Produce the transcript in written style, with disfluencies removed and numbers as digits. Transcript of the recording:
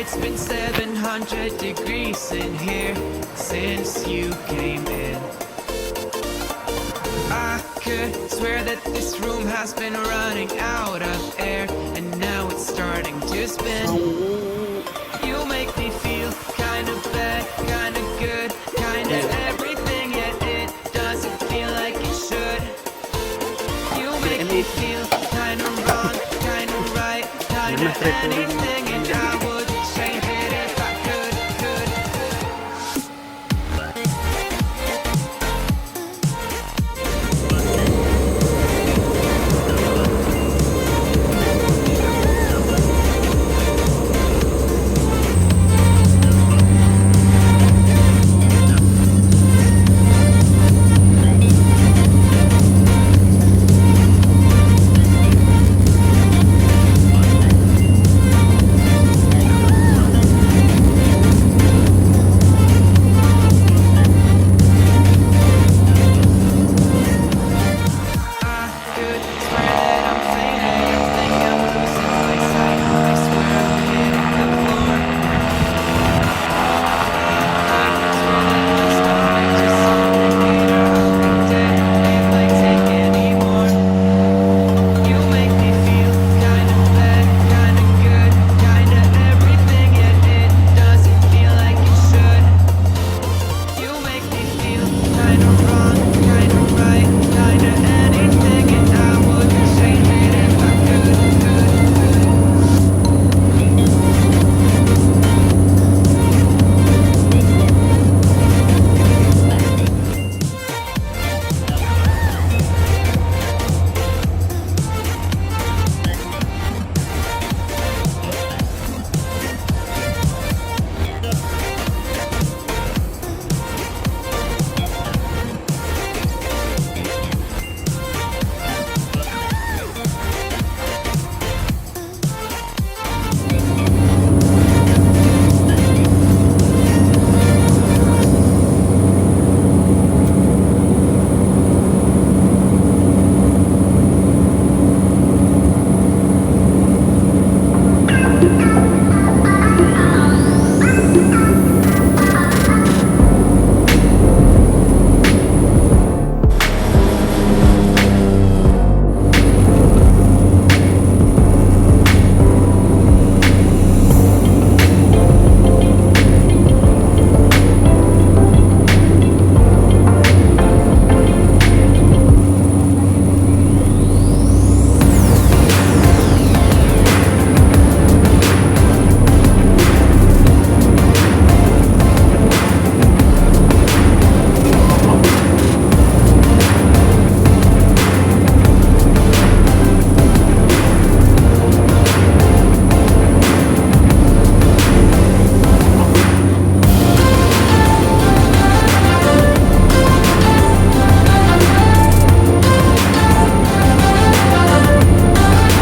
It's been 700 degrees in here since you came in. I could swear that this room has been running out of air, and now it's starting to spin. You make me feel kind of bad, kind of good, kind of everything, yet it doesn't feel like it should. You make me feel kind of wrong, kind of right, kind of anything.